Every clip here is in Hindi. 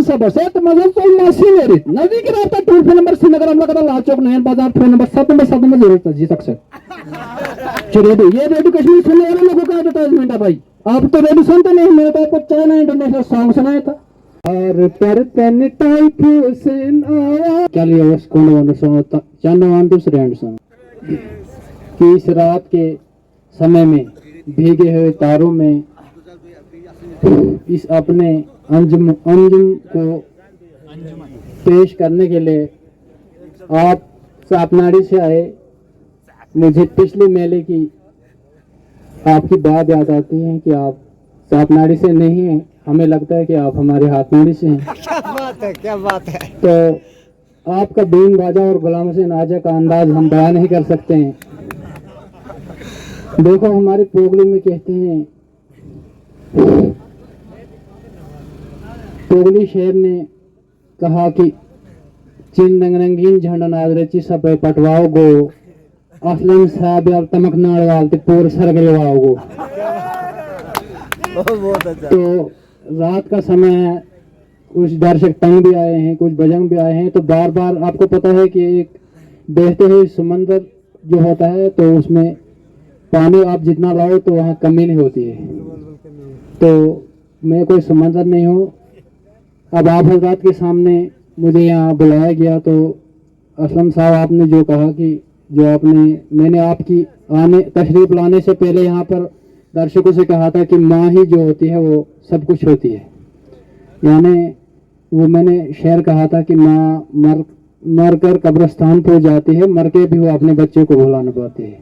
बसेत मजल मासी नजदीक रहता टोल फ्री नंबर श्रीनगर अमला लाल चौक नयन बाजार फोन नंबर 7 में जरूर जी तक से। चलिए ये रेडियो कश्मीर सुनने वाले लोगों का एडवर्टाइजमेंट है भाई। आप तो रेडियो सुनते नहीं, मैंने तो आपको चाइना इंटरनेशनल सॉन्ग सुनाया था। और पर तन टाइप से आया क्या लिया उसको वन सॉन्ग चाइना वन दूसरे एंड सॉन्ग कि इस रात के समय में भीगे हुए तारों में इस अपने अंजुम को पेश करने के लिए आप सापनाड़ी से आए। मुझे पिछले मेले की आपकी बात याद आती है कि आप सापनाड़ी से नहीं हैं, हमें लगता है कि आप हमारे हाथनाड़ी से हैं। क्या बात है। तो आपका बीन बाजा और गुलाम हुसैन आजा का अंदाज हम बयान नहीं कर सकते हैं। देखो हमारी पोगली में कहते हैं, पोगली शेर ने कहा कि चिन रंगीन झंडा नादरेची सब पटवाओ गो असलम साहब यार तमक नाड़ वालते पूर सर गलवाओ गो। बहुत अच्छा। तो रात का समय है, कुछ दर्शक तंग भी आए हैं, कुछ बजंग भी आए हैं, तो बार बार आपको पता है कि एक बहते हुए समंदर जो होता है तो उसमें पानी आप जितना लाओ तो वहाँ कमी नहीं होती है। तो मैं कोई समंदर नहीं हूँ। अब आप हजरात के सामने मुझे यहाँ बुलाया गया तो असलम साहब आपने जो कहा कि जो मैंने आपकी तशरीफ लाने से पहले यहाँ पर दर्शकों से कहा था कि माँ ही जो होती है वो सब कुछ होती है। यानी वो मैंने शेर कहा था कि माँ मर कर कब्रिस्तान पहुँच जाती है, मर के भी वो अपने बच्चे को भुला नहीं पाती है।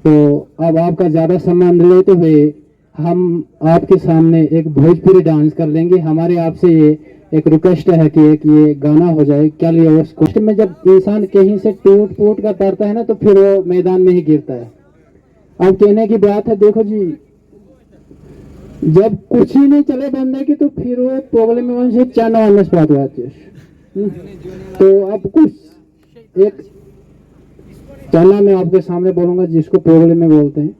तो अब आपका ज़्यादा समय न लेते हुए हम आपके सामने एक भोजपुरी डांस कर लेंगे। हमारे आपसे ये एक रिक्वेस्ट है कि एक ये गाना हो जाए। क्या लिया उसको में जब इंसान कहीं से टूट फूट कर पड़ता है ना तो फिर वो मैदान में ही गिरता है। अब कहने की बात है, देखो जी जब कुछ ही नहीं चले बंदे की तो फिर वो पोगले में वहां से चाना बात आती है। तो अब कुछ एक चाना मैं आपके सामने बोलूंगा जिसको पोगले में बोलते हैं।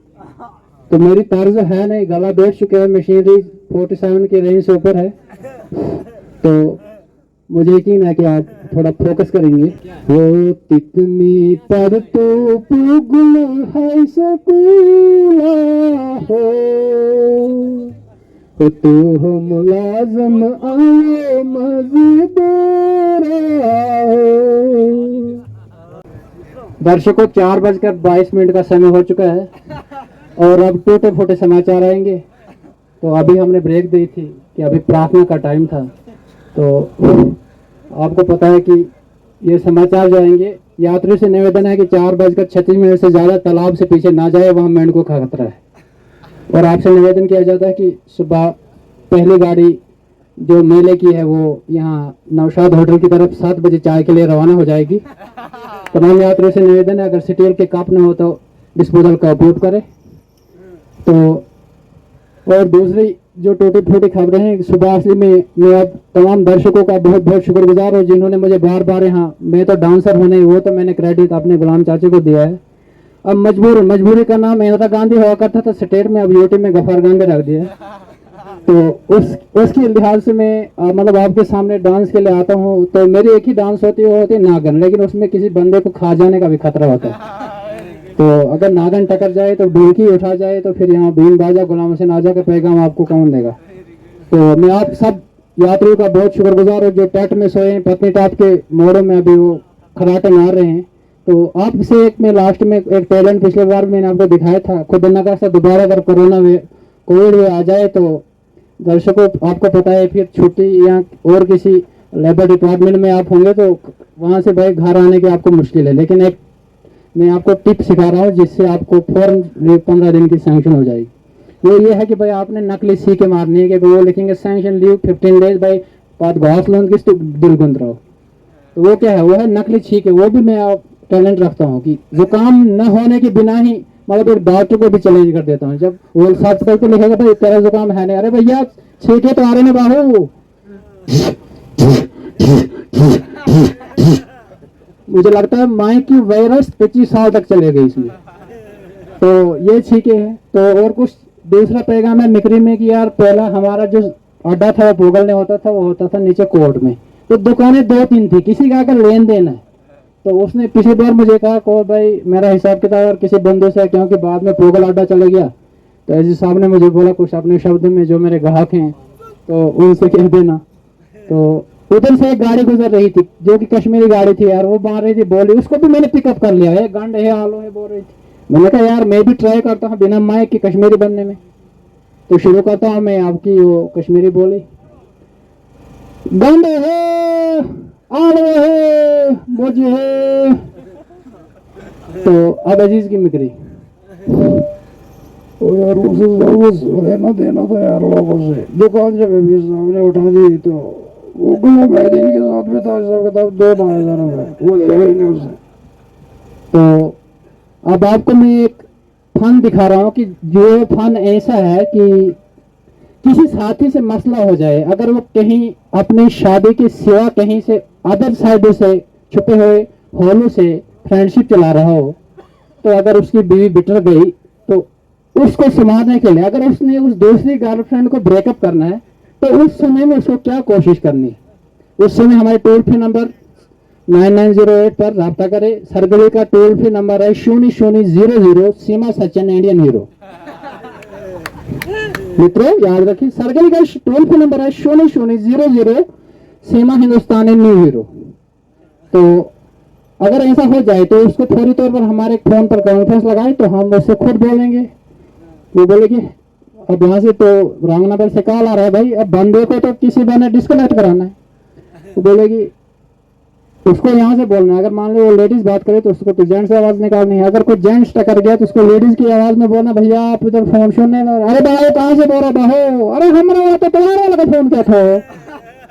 तो मेरी तर्ज है नहीं, गला बैठ चुका है, मशीनरी 47 के रेंज से ऊपर है। तो मुझे यकीन है कि आप थोड़ा फोकस करेंगे। हो तिकमी पर तो पुगल है सकूला हो तू हो मुलाजम आए मजदूर हो। दर्शकों 4:22 का समय हो चुका है और अब टूटे फूटे समाचार आएंगे। तो अभी हमने ब्रेक दी थी कि अभी प्रार्थना का टाइम था। तो आपको पता है कि ये समाचार जाएंगे। यात्री से निवेदन है कि 4:36 से ज़्यादा तालाब से पीछे ना जाए, वहाँ मेंढकों का खतरा है। और आपसे निवेदन किया जाता है कि सुबह पहली गाड़ी जो मेले की है वो यहाँ नौशाद होटल की तरफ 7 बजे चाय के लिए रवाना हो जाएगी। तमाम यात्रियों से निवेदन है अगर स्टील के कप न हो तो डिस्पोजल का उपयोग करें। तो और दूसरी जो टूटी फूटी खबरें हैं सुबह असली में मैं अब तमाम दर्शकों का बहुत बहुत शुक्रगुजार हूँ जिन्होंने मुझे बार बार यहाँ, मैं तो डांसर होने वो तो मैंने क्रेडिट अपने गुलाम चाचे को दिया है। अब मजबूरी का नाम इंदिरा गांधी हुआ करता था स्टेट में, अब यूटी में गफार गांधी रख दिया। तो उसके लिहाज से मैं मतलब आपके सामने डांस के लिए आता हूँ। तो मेरी एक ही डांस होती है, वो होती है नागन, लेकिन उसमें किसी बंदे को खा जाने का भी खतरा होता है। तो अगर नागन टकर जाए तो ढोलकी उठा जाए तो फिर यहाँ बीन बाजा गुलाम हुसैन आजा का पैगाम आपको कौन देगा। तो मैं आप सब यात्रियों का बहुत शुक्रगुजार हूँ जो टेट में सोए हैं, पत्नीटॉप के मोड़ों में अभी वो खराटे मार रहे हैं। तो आपसे एक मैं लास्ट में एक टैलेंट पिछले बार मैंने आपको दिखाया था, खुद नगर से दोबारा अगर कोविड आ जाए तो दर्शकों आपको पता है फिर छुट्टी या और किसी लेबर डिपार्टमेंट में आप होंगे तो वहाँ से भाई घर आने की आपको मुश्किल है। लेकिन एक मैं आपको टिप सिखा रहा हूँ जिससे आपको फौरन 15 दिन की सैंक्शन हो जाएगी। वो ये है कि भाई आपने नकली सी के मारनी है कि वो लिखेंगे सैंक्शन लीव 15 डेज भाई पात घास लोन किस दिल गुंद रहो। तो वो क्या है, वो है नकली छीके। वो भी मैं आप टैलेंट रखता हूँ कि जुकाम न होने के बिना ही मतलब एक डॉक्टर को भी चैलेंज कर देता हूँ। जब वो सर्च करके लिखेगा भाई तेरा जुकाम है नहीं, अरे भैया छीके तो आ रहे ना बाहू। मुझे लगता है माइक की वायरस 25 साल तक चलेगी इसमें। तो ये छीके है। तो और कुछ दूसरा पैगाम है मिक्री में कि यार पहला हमारा जो अड्डा था वो पोगल ने होता था, वो होता था नीचे कोर्ट में। तो दुकानें 2-3 थी, किसी का अगर लेन देन है तो उसने पिछली बार मुझे कहा को भाई मेरा हिसाब किताब और किसी बंदे से, क्योंकि बाद में पोगल अड्डा चला गया, तो ऐसे साहब ने मुझे बोला कुछ अपने शब्द में जो मेरे ग्राहक हैं तो उनसे कह देना। तो उधर से एक गाड़ी गुजर रही थी जो कि कश्मीरी गाड़ी थी यार, वो मार रही थी बोली, उसको भी मैंने पिकअप कर लिया है, गंड है आलो है बोल रही थी। मैंने कहा यार मैं भी ट्राई करता हूँ बिना माइक की कश्मीरी बनने में, तो शुरू करता हूँ मैं आपकी वो कश्मीरी बोली। गंड है आलो है मुझे है। तो अब अजीज की मिक्री। तो यार उसे लेना देना था यार लोगों से, दुकान जब भी सामने उठा दी तो वो गुलाम दिन के साथ में था, हिसाब किताब 2,000 में वो देगा ही नहीं उसे। तो अब आपको मैं एक फन दिखा रहा हूँ कि जो फन ऐसा है कि किसी साथी से मसला हो जाए, अगर वो कहीं अपनी शादी के सिवा कहीं से अदर साइड से छुपे हुए होलों से फ्रेंडशिप चला रहा हो, तो अगर उसकी बीवी बिटर गई तो उसको संभालने के लिए अगर उसने उस दूसरी गर्लफ्रेंड को ब्रेकअप करना है तो उस समय में उसको क्या कोशिश करनी है। उस समय हमारे टोल फ्री नंबर 9908 पर राब्ता करें। सरगली का टोल फ्री नंबर है 0000 सीमा सचिन इंडियन हीरो। मित्रों याद रखिए, सरगली का टोल फ्री नंबर है 0000 सीमा हिंदुस्तान न्यू हीरो। तो अगर ऐसा हो जाए तो उसको फौरी तौर पर हमारे फोन पर कॉन्फ्रेंस लगाए तो हम उससे खुद बोलेंगे। वो बोलेगी अब यहाँ से तो रॉन्ग नंबर से कॉल आ रहा है भाई, अब बंदे को तो किसी बने डिस्कनेक्ट कराना है। वो बोलेगी उसको यहाँ से बोलना है, अगर मान लो वो लेडीज बात करे तो उसको तो जेंट्स से आवाज निकालनी है, अगर कोई जेंट्स टकर गया तो उसको लेडीज की आवाज में बोलना भैया आप इधर फोन सुनने में, अरे भाई कहाँ से बोल रहा बाहो, अरे हमारा वाला तो तुम्हारे वाला का फोन क्या था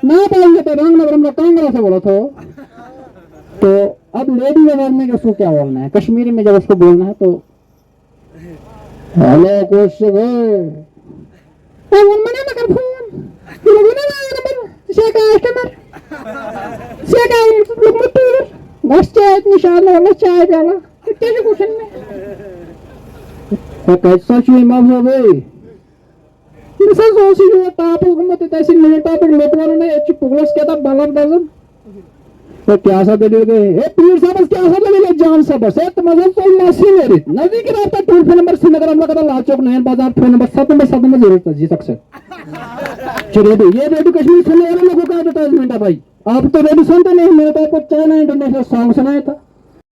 ना पाएंगे तो रॉन्ग नंबर हम कांगड़ा से बोला था। तो अब लेडीज आवाज में उसको क्या बोलना है, कश्मीरी में जब उसको बोलना है तो हेलो कुछ कैसा चाहिए मामला भाई मिसेस ओसी जो टॉपिक में तो ऐसे नए टॉपिक लोग वालों ने एच पुगलस क्या था बालर दजन तो क्या सा दे गए ए पीर साहब क्या सा दे गए जान साहब से तो मजल तो मसी मेरी नजदीक रहता टोल फ्री नंबर श्रीनगर हम लगा लाल चौक नहर बाजार फोन नंबर 7 में जरूर जी सकते। चलिए ये रेडियो कश्मीर सुनने वाले लोगों का एडवर्टाइजमेंट है भाई, आप तो रेडियो सुनते नहीं, मेरे को चाइना इंटरनेशनल सॉन्ग सुनाया था।